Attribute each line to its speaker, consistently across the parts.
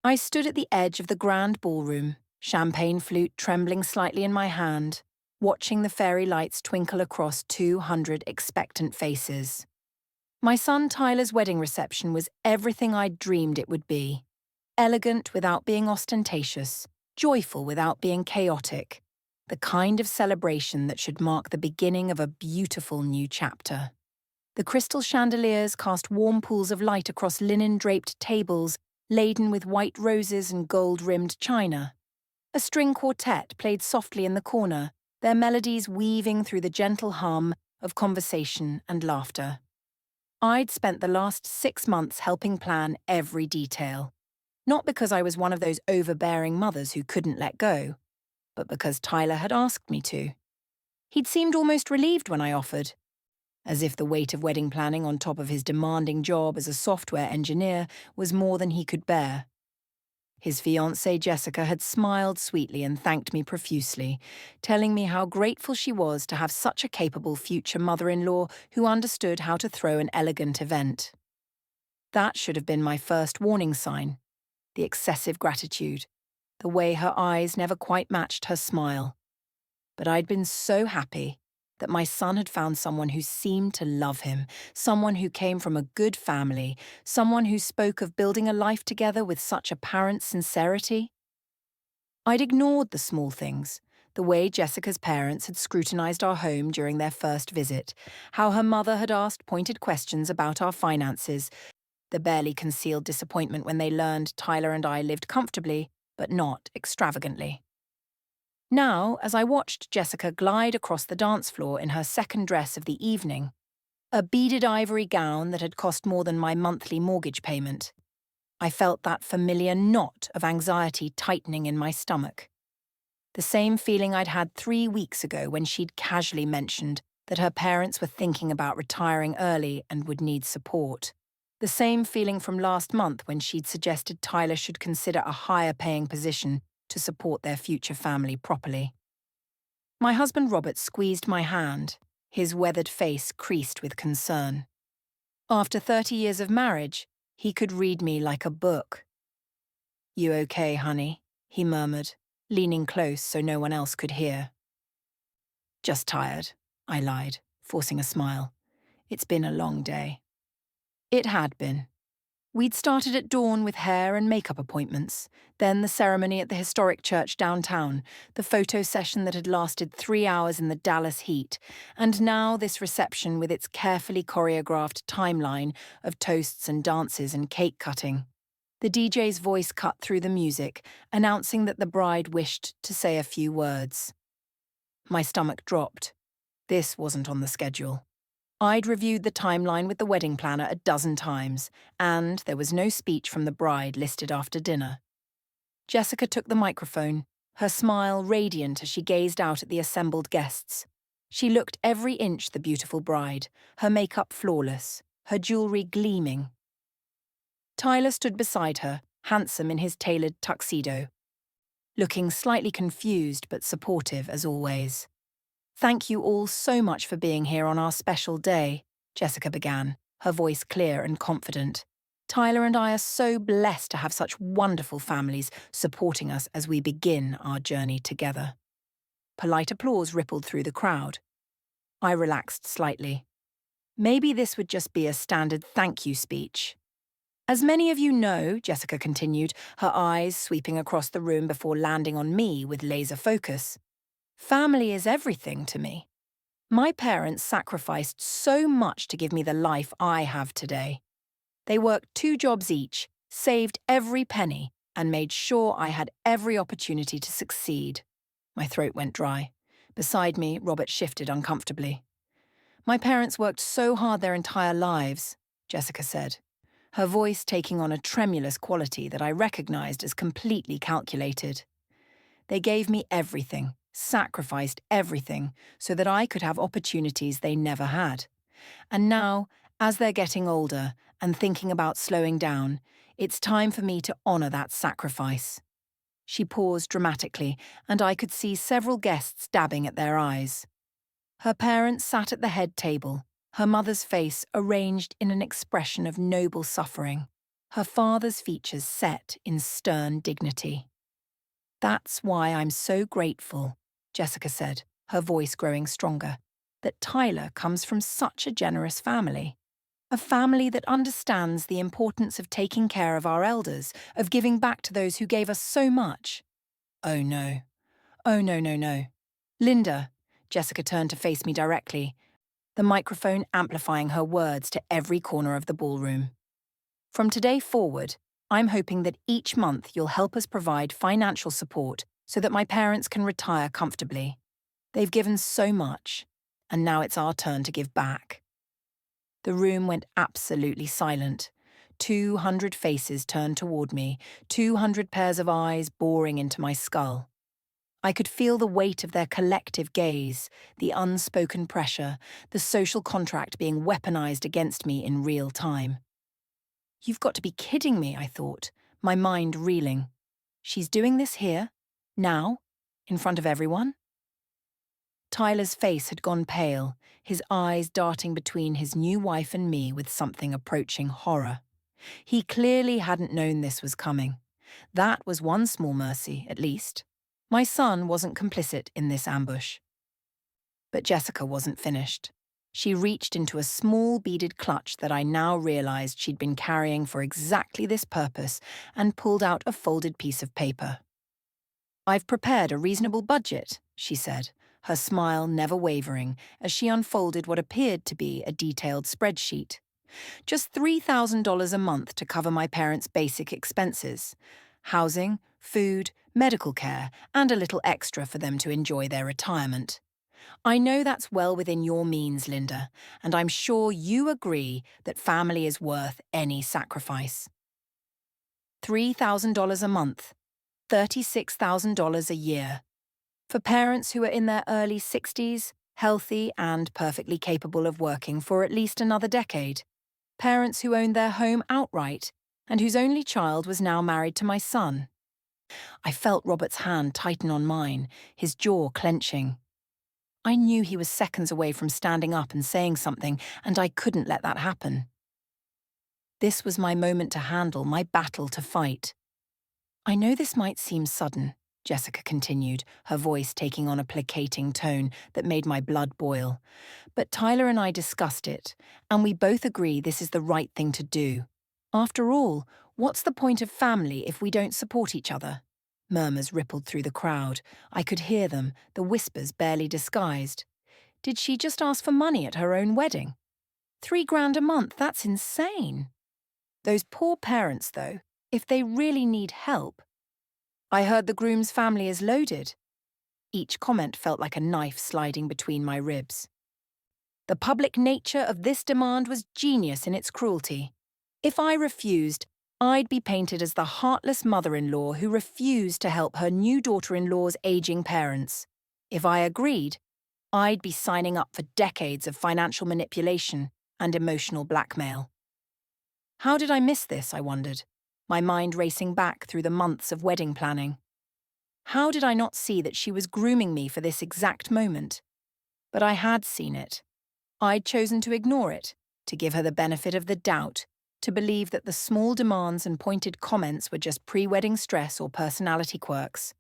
Speaker 1: I stood at the edge of the grand ballroom, champagne flute trembling slightly in my hand, watching the fairy lights twinkle across 200 expectant faces. My son Tyler's wedding reception was everything I'd dreamed it would be. Elegant without being ostentatious, joyful without being chaotic. The kind of celebration that should mark the beginning of a beautiful new chapter. The crystal chandeliers cast warm pools of light across linen-draped tables laden with white roses and gold-rimmed china. A string quartet played softly in the corner, their melodies weaving through the gentle hum of conversation and laughter. I'd spent the last 6 months helping plan every detail. Not because I was one of those overbearing mothers who couldn't let go, but because Tyler had asked me to. He'd seemed almost relieved when I offered, as if the weight of wedding planning on top of his demanding job as a software engineer was more than he could bear. His fiancée Jessica had smiled sweetly and thanked me profusely, telling me how grateful she was to have such a capable future mother-in-law who understood how to throw an elegant event. That should have been my first warning sign, the excessive gratitude, the way her eyes never quite matched her smile. But I'd been so happy that my son had found someone who seemed to love him, someone who came from a good family, someone who spoke of building a life together with such apparent sincerity. I'd ignored the small things, the way Jessica's parents had scrutinized our home during their first visit, how her mother had asked pointed questions about our finances, the barely concealed disappointment when they learned Tyler and I lived comfortably, but not extravagantly. Now, as I watched Jessica glide across the dance floor in her second dress of the evening, a beaded ivory gown that had cost more than my monthly mortgage payment, I felt that familiar knot of anxiety tightening in my stomach. The same feeling I'd had 3 weeks ago when she'd casually mentioned that her parents were thinking about retiring early and would need support. The same feeling from last month when she'd suggested Tyler should consider a higher-paying position to support their future family properly. My husband Robert squeezed my hand, his weathered face creased with concern. After 30 years of marriage, he could read me like a book. "You okay, honey?" he murmured, leaning close so no one else could hear. "Just tired," I lied, forcing a smile. "It's been a long day." It had been. We'd started at dawn with hair and makeup appointments, then the ceremony at the historic church downtown, the photo session that had lasted 3 hours in the Dallas heat, and now this reception with its carefully choreographed timeline of toasts and dances and cake cutting. The DJ's voice cut through the music, announcing that the bride wished to say a few words. My stomach dropped. This wasn't on the schedule. I'd reviewed the timeline with the wedding planner a dozen times, and there was no speech from the bride listed after dinner. Jessica took the microphone, her smile radiant as she gazed out at the assembled guests. She looked every inch the beautiful bride, her makeup flawless, her jewelry gleaming. Tyler stood beside her, handsome in his tailored tuxedo, looking slightly confused but supportive as always. "Thank you all so much for being here on our special day," Jessica began, her voice clear and confident. "Tyler and I are so blessed to have such wonderful families supporting us as we begin our journey together." Polite applause rippled through the crowd. I relaxed slightly. Maybe this would just be a standard thank you speech. "As many of you know," Jessica continued, her eyes sweeping across the room before landing on me with laser focus, "family is everything to me. My parents sacrificed so much to give me the life I have today. They worked 2 jobs each, saved every penny, and made sure I had every opportunity to succeed." My throat went dry. Beside me, Robert shifted uncomfortably. "My parents worked so hard their entire lives," Jessica said, her voice taking on a tremulous quality that I recognized as completely calculated. "They gave me everything, sacrificed everything, so that I could have opportunities they never had. And now, as they're getting older and thinking about slowing down, it's time for me to honor that sacrifice." She paused dramatically, and I could see several guests dabbing at their eyes. Her parents sat at the head table, her mother's face arranged in an expression of noble suffering. her father's features set in stern dignity. "That's why I'm so grateful," Jessica said, her voice growing stronger, "that Tyler comes from such a generous family. A family that understands the importance of taking care of our elders, of giving back to those who gave us so much." "Oh no. Oh no, no, no. Linda," Jessica turned to face me directly, the microphone amplifying her words to every corner of the ballroom. "From today forward, I'm hoping that each month you'll help us provide financial support so that my parents can retire comfortably. They've given so much, and now it's our turn to give back." The room went absolutely silent. 200 faces turned toward me, 200 pairs of eyes boring into my skull. I could feel the weight of their collective gaze, the unspoken pressure, the social contract being weaponized against me in real time. "You've got to be kidding me," I thought, my mind reeling. "She's doing this here? Now? In front of everyone?" Tyler's face had gone pale, his eyes darting between his new wife and me with something approaching horror. He clearly hadn't known this was coming. That was one small mercy, at least. My son wasn't complicit in this ambush. But Jessica wasn't finished. She reached into a small beaded clutch that I now realized she'd been carrying for exactly this purpose and pulled out a folded piece of paper. "I've prepared a reasonable budget," she said, her smile never wavering as she unfolded what appeared to be a detailed spreadsheet. "Just $3,000 a month to cover my parents' basic expenses. Housing, food, medical care, and a little extra for them to enjoy their retirement. I know that's well within your means, Linda, and I'm sure you agree that family is worth any sacrifice." $3,000 a month, $36,000 a year. For parents who are in their early 60s, healthy and perfectly capable of working for at least another decade. Parents who owned their home outright and whose only child was now married to my son. I felt Robert's hand tighten on mine, his jaw clenching. I knew he was seconds away from standing up and saying something, and I couldn't let that happen. This was my moment to handle, my battle to fight. "I know this might seem sudden," Jessica continued, her voice taking on a placating tone that made my blood boil. "But Tyler and I discussed it, and we both agree this is the right thing to do. After all, what's the point of family if we don't support each other?" Murmurs rippled through the crowd. I could hear them, the whispers barely disguised. Did she just ask for money at her own wedding? $3,000 a month, that's insane. Those poor parents, though, if they really need help. "I heard the groom's family is loaded." Each comment felt like a knife sliding between my ribs. The public nature of this demand was genius in its cruelty. If I refused, I'd be painted as the heartless mother-in-law who refused to help her new daughter-in-law's aging parents. If I agreed, I'd be signing up for decades of financial manipulation and emotional blackmail. How did I miss this, I wondered, my mind racing back through the months of wedding planning. How did I not see that she was grooming me for this exact moment? But I had seen it. I'd chosen to ignore it, to give her the benefit of the doubt, to believe that the small demands and pointed comments were just pre-wedding stress or personality quirks.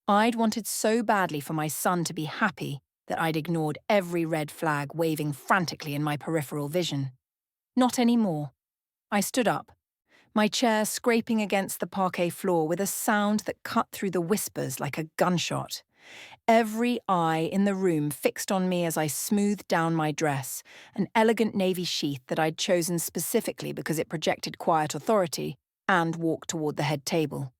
Speaker 1: I'd wanted so badly for my son to be happy that I'd ignored every red flag waving frantically in my peripheral vision. Not anymore. I stood up, my chair scraping against the parquet floor with a sound that cut through the whispers like a gunshot. Every eye in the room fixed on me as I smoothed down my dress, an elegant navy sheath that I'd chosen specifically because it projected quiet authority, and walked toward the head table.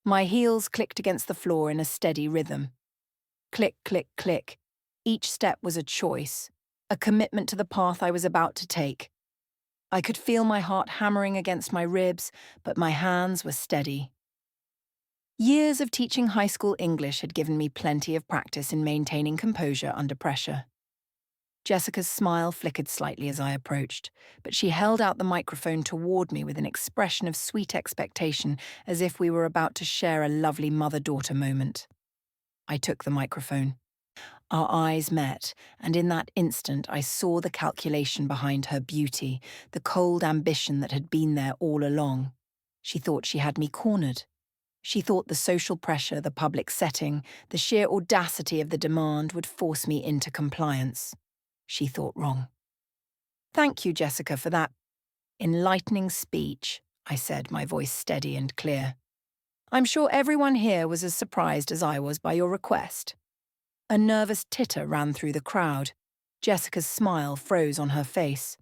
Speaker 1: My heels clicked against the floor in a steady rhythm. Click, click, click. Each step was a choice, a commitment to the path I was about to take. I could feel my heart hammering against my ribs, but my hands were steady. Years of teaching high school English had given me plenty of practice in maintaining composure under pressure. Jessica's smile flickered slightly as I approached, but she held out the microphone toward me with an expression of sweet expectation, as if we were about to share a lovely mother-daughter moment. I took the microphone. Our eyes met, and in that instant I saw the calculation behind her beauty, the cold ambition that had been there all along. She thought she had me cornered. She thought the social pressure, the public setting, the sheer audacity of the demand would force me into compliance. She thought wrong. "Thank you, Jessica, for that enlightening speech," I said, my voice steady and clear. "I'm sure everyone here was as surprised as I was by your request." A nervous titter ran through the crowd. Jessica's smile froze on her face.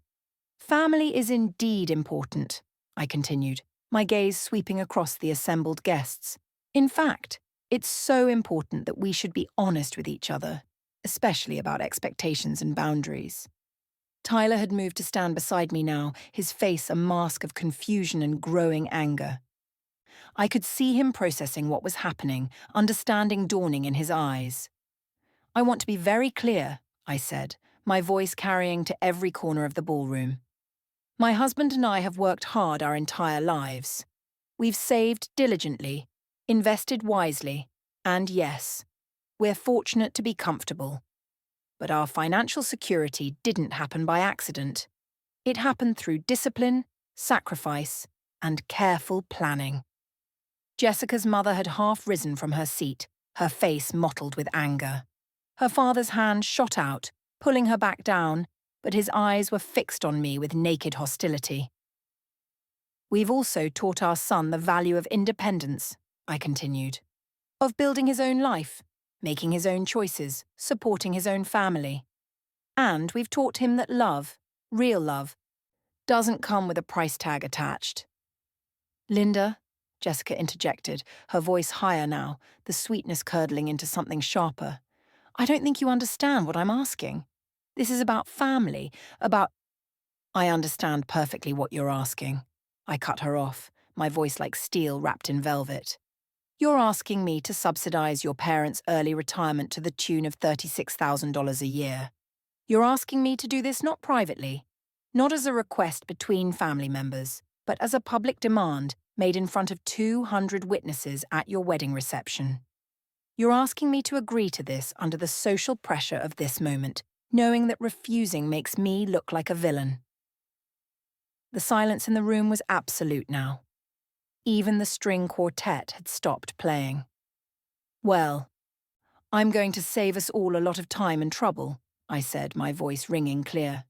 Speaker 1: "Family is indeed important," I continued, my gaze sweeping across the assembled guests. "In fact, it's so important that we should be honest with each other, especially about expectations and boundaries." Tyler had moved to stand beside me now, his face a mask of confusion and growing anger. I could see him processing what was happening, understanding dawning in his eyes. "I want to be very clear," I said, my voice carrying to every corner of the ballroom. "My husband and I have worked hard our entire lives. We've saved diligently, invested wisely, and yes, we're fortunate to be comfortable. But our financial security didn't happen by accident. It happened through discipline, sacrifice, and careful planning." Jessica's mother had half risen from her seat, her face mottled with anger. Her father's hand shot out, pulling her back down, but his eyes were fixed on me with naked hostility. "We've also taught our son the value of independence," I continued, "of building his own life, making his own choices, supporting his own family. And we've taught him that love, real love, doesn't come with a price tag attached." "Linda," Jessica interjected, her voice higher now, the sweetness curdling into something sharper, "I don't think you understand what I'm asking. This is about family, about—" "I understand perfectly what you're asking." I cut her off, my voice like steel wrapped in velvet. "You're asking me to subsidize your parents' early retirement to the tune of $36,000 a year. You're asking me to do this not privately, not as a request between family members, but as a public demand made in front of 200 witnesses at your wedding reception. You're asking me to agree to this under the social pressure of this moment, knowing that refusing makes me look like a villain." The silence in the room was absolute now. Even the string quartet had stopped playing. "Well, I'm going to save us all a lot of time and trouble," I said, my voice ringing clear.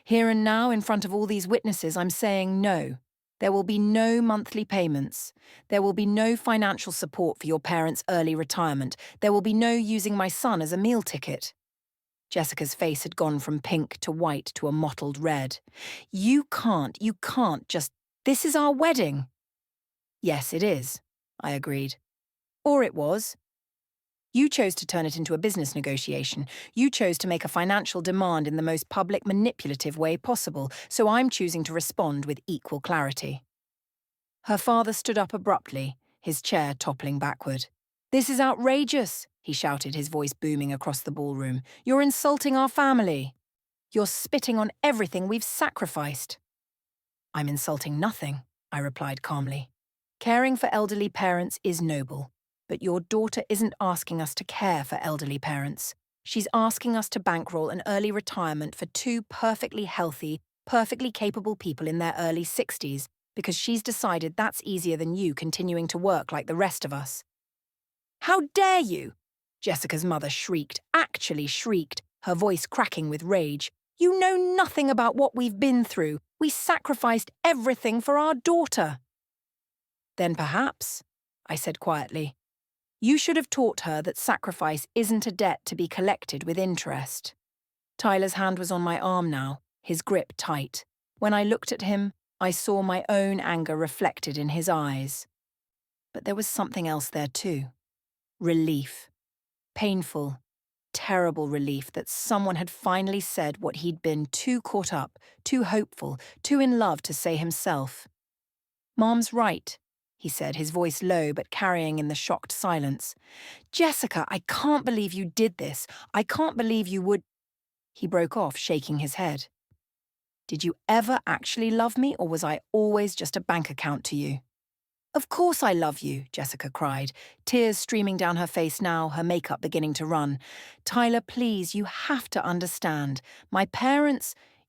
Speaker 1: "Here and now, in front of all these witnesses, I'm saying no. There will be no monthly payments. There will be no financial support for your parents' early retirement. There will be no using my son as a meal ticket." Jessica's face had gone from pink to white to a mottled red. You can't just— This is our wedding." "Yes, it is," I agreed. "Or it was. You chose to turn it into a business negotiation. You chose to make a financial demand in the most public, manipulative way possible, so I'm choosing to respond with equal clarity." Her father stood up abruptly, his chair toppling backward. "This is outrageous," he shouted, his voice booming across the ballroom. "You're insulting our family. You're spitting on everything we've sacrificed." "I'm insulting nothing," I replied calmly. "Caring for elderly parents is noble. But your daughter isn't asking us to care for elderly parents. She's asking us to bankroll an early retirement for two perfectly healthy, perfectly capable people in their early 60s because she's decided that's easier than you continuing to work like the rest of us." "How dare you!" Jessica's mother shrieked, actually shrieked, her voice cracking with rage. "You know nothing about what we've been through. We sacrificed everything for our daughter." "Then perhaps," I said quietly, "you should have taught her that sacrifice isn't a debt to be collected with interest." Tyler's hand was on my arm now, his grip tight. When I looked at him, I saw my own anger reflected in his eyes. But there was something else there too. Relief. Painful, terrible relief that someone had finally said what he'd been too caught up, too hopeful, too in love to say himself. "Mom's right," he said, his voice low but carrying in the shocked silence. "Jessica, I can't believe you did this. I can't believe you would—" He broke off, shaking his head. "Did you ever actually love me, or was I always just a bank account to you?" Of course I love you, Jessica cried, tears streaming down her face now, her makeup beginning to run. Tyler, please, you have to understand.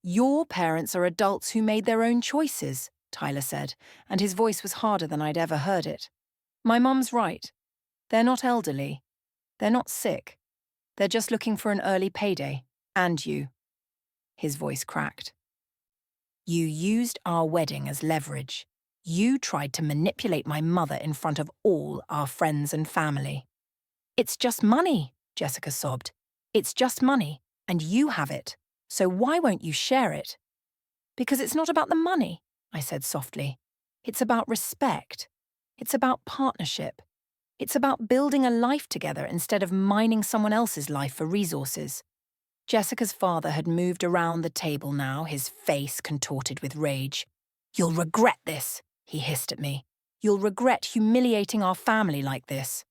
Speaker 1: Your parents are adults who made their own choices, Tyler said, and his voice was harder than I'd ever heard it. My mum's right. They're not elderly. They're not sick. They're just looking for an early payday. And you. His voice cracked. You used our wedding as leverage. You tried to manipulate my mother in front of all our friends and family. It's just money, Jessica sobbed. It's just money, and you have it. So why won't you share it? Because it's not about the money, I said softly. It's about respect. It's about partnership. It's about building a life together instead of mining someone else's life for resources. Jessica's father had moved around the table now, his face contorted with rage. You'll regret this, he hissed at me. You'll regret humiliating our family like this.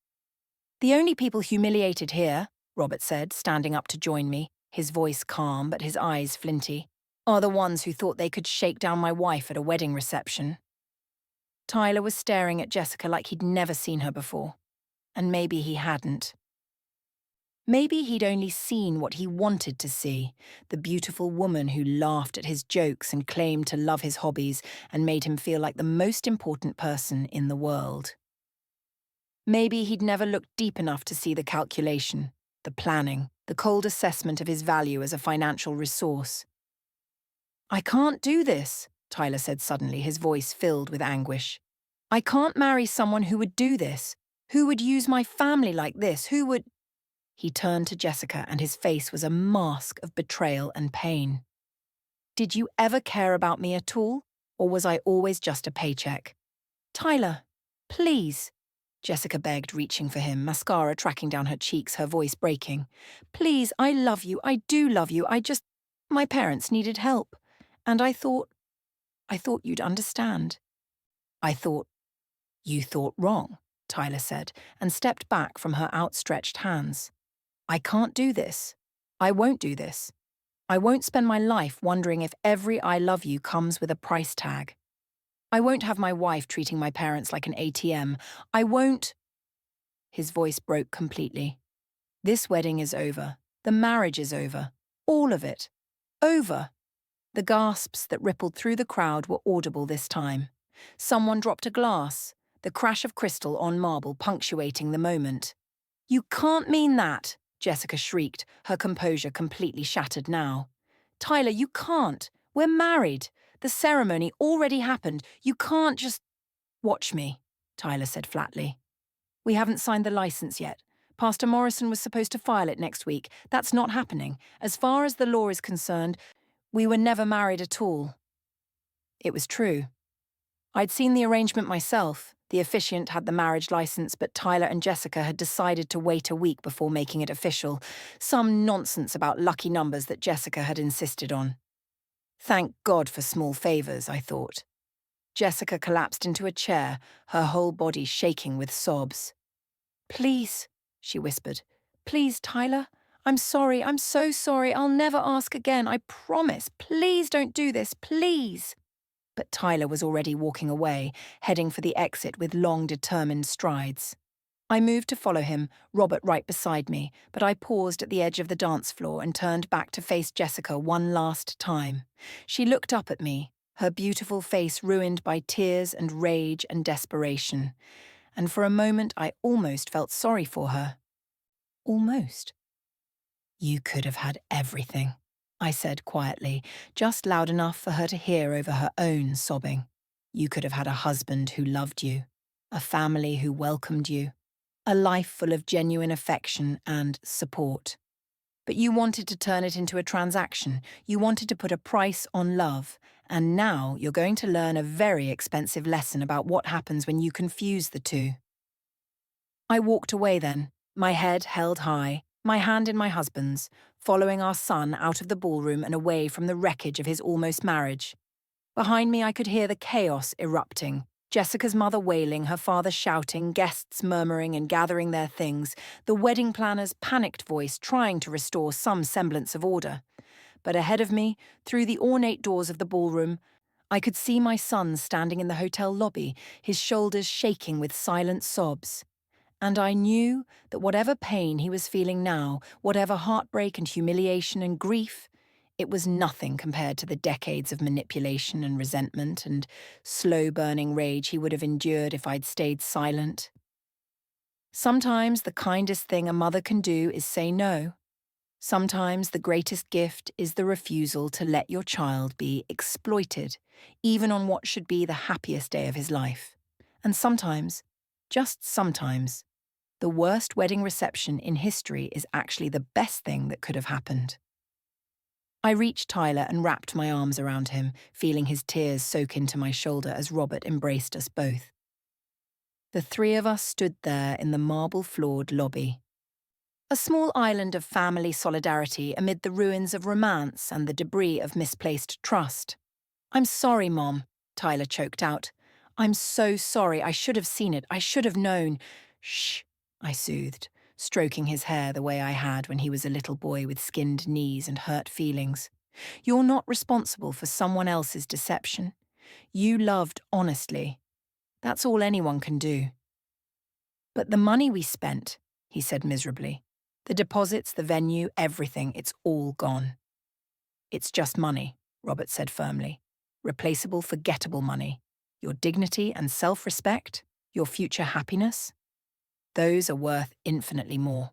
Speaker 1: The only people humiliated here, Robert said, standing up to join me, his voice calm but his eyes flinty, are the ones who thought they could shake down my wife at a wedding reception. Tyler was staring at Jessica like he'd never seen her before. And maybe he hadn't. Maybe he'd only seen what he wanted to see, the beautiful woman who laughed at his jokes and claimed to love his hobbies and made him feel like the most important person in the world. Maybe he'd never looked deep enough to see the calculation, the planning, the cold assessment of his value as a financial resource. I can't do this, Tyler said suddenly, his voice filled with anguish. I can't marry someone who would do this, who would use my family like this, who would... He turned to Jessica and his face was a mask of betrayal and pain. Did you ever care about me at all, or was I always just a paycheck? Tyler, please, Jessica begged, reaching for him, mascara tracking down her cheeks, her voice breaking. Please, I love you, I do love you, my parents needed help. And I thought you'd understand. You thought wrong, Tyler said, and stepped back from her outstretched hands. I can't do this. I won't do this. I won't spend my life wondering if every I love you comes with a price tag. I won't have my wife treating my parents like an ATM. I won't... His voice broke completely. This wedding is over. The marriage is over. All of it. Over. The gasps that rippled through the crowd were audible this time. Someone dropped a glass, the crash of crystal on marble punctuating the moment. You can't mean that, Jessica shrieked, her composure completely shattered now. Tyler, you can't. We're married. The ceremony already happened. You can't just... Watch me, Tyler said flatly. We haven't signed the license yet. Pastor Morrison was supposed to file it next week. That's not happening. As far as the law is concerned, we were never married at all. It was true. I'd seen the arrangement myself. The officiant had the marriage license, but Tyler and Jessica had decided to wait a week before making it official. Some nonsense about lucky numbers that Jessica had insisted on. Thank God for small favors, I thought. Jessica collapsed into a chair, her whole body shaking with sobs. Please, she whispered. Please, Tyler. I'm sorry. I'm so sorry. I'll never ask again. I promise. Please don't do this. Please. But Tyler was already walking away, heading for the exit with long, determined strides. I moved to follow him, Robert right beside me, but I paused at the edge of the dance floor and turned back to face Jessica one last time. She looked up at me, her beautiful face ruined by tears and rage and desperation. And for a moment I almost felt sorry for her. Almost. You could have had everything, I said quietly, just loud enough for her to hear over her own sobbing. You could have had a husband who loved you, a family who welcomed you, a life full of genuine affection and support. But you wanted to turn it into a transaction. You wanted to put a price on love. And now you're going to learn a very expensive lesson about what happens when you confuse the two. I walked away then, my head held high, my hand in my husband's, following our son out of the ballroom and away from the wreckage of his almost marriage. Behind me I could hear the chaos erupting, Jessica's mother wailing, her father shouting, guests murmuring and gathering their things, the wedding planner's panicked voice trying to restore some semblance of order. But ahead of me, through the ornate doors of the ballroom, I could see my son standing in the hotel lobby, his shoulders shaking with silent sobs. And I knew that whatever pain he was feeling now, whatever heartbreak and humiliation and grief, it was nothing compared to the decades of manipulation and resentment and slow-burning rage he would have endured if I'd stayed silent. Sometimes the kindest thing a mother can do is say no. Sometimes the greatest gift is the refusal to let your child be exploited, even on what should be the happiest day of his life. And sometimes, just sometimes, the worst wedding reception in history is actually the best thing that could have happened. I reached Tyler and wrapped my arms around him, feeling his tears soak into my shoulder as Robert embraced us both. The three of us stood there in the marble-floored lobby. A small island of family solidarity amid the ruins of romance and the debris of misplaced trust. "I'm sorry, Mom," Tyler choked out. "I'm so sorry. I should have seen it. I should have known." "Shh," I soothed, stroking his hair the way I had when he was a little boy with skinned knees and hurt feelings. "You're not responsible for someone else's deception. You loved honestly. That's all anyone can do." "But the money we spent," he said miserably. "The deposits, the venue, everything, it's all gone." "It's just money," Robert said firmly. "Replaceable, forgettable money. Your dignity and self-respect, your future happiness, those are worth infinitely more."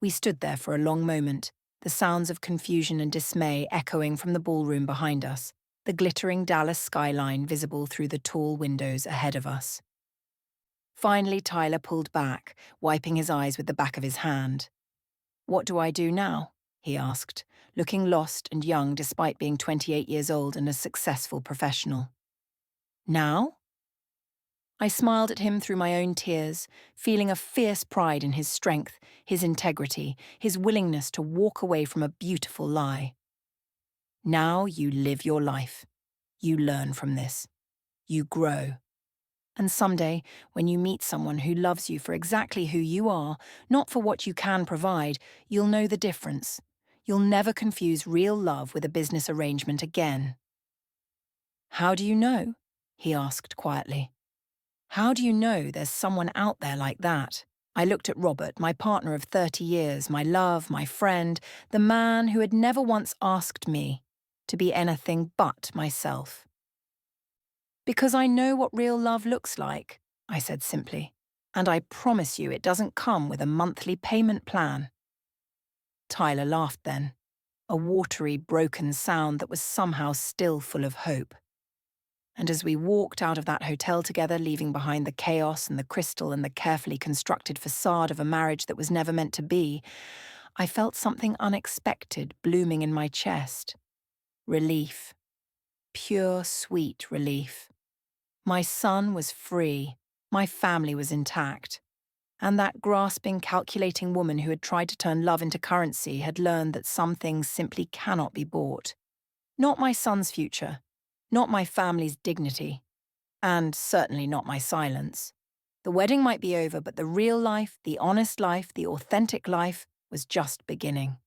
Speaker 1: We stood there for a long moment, the sounds of confusion and dismay echoing from the ballroom behind us, the glittering Dallas skyline visible through the tall windows ahead of us. Finally, Tyler pulled back, wiping his eyes with the back of his hand. "What do I do now?" he asked, looking lost and young despite being 28 years old and a successful professional. "Now?" I smiled at him through my own tears, feeling a fierce pride in his strength, his integrity, his willingness to walk away from a beautiful lie. "Now you live your life. You learn from this. You grow. And someday, when you meet someone who loves you for exactly who you are, not for what you can provide, you'll know the difference. You'll never confuse real love with a business arrangement again." "How do you know?" he asked quietly. "How do you know there's someone out there like that?" I looked at Robert, my partner of 30 years, my love, my friend, the man who had never once asked me to be anything but myself. "Because I know what real love looks like," I said simply, "and I promise you it doesn't come with a monthly payment plan." Tyler laughed then, a watery, broken sound that was somehow still full of hope. And as we walked out of that hotel together, leaving behind the chaos and the crystal and the carefully constructed facade of a marriage that was never meant to be, I felt something unexpected blooming in my chest. Relief. Pure, sweet relief. My son was free, my family was intact, and that grasping, calculating woman who had tried to turn love into currency had learned that some things simply cannot be bought. Not my son's future, not my family's dignity, and certainly not my silence. The wedding might be over, but the real life, the honest life, the authentic life was just beginning.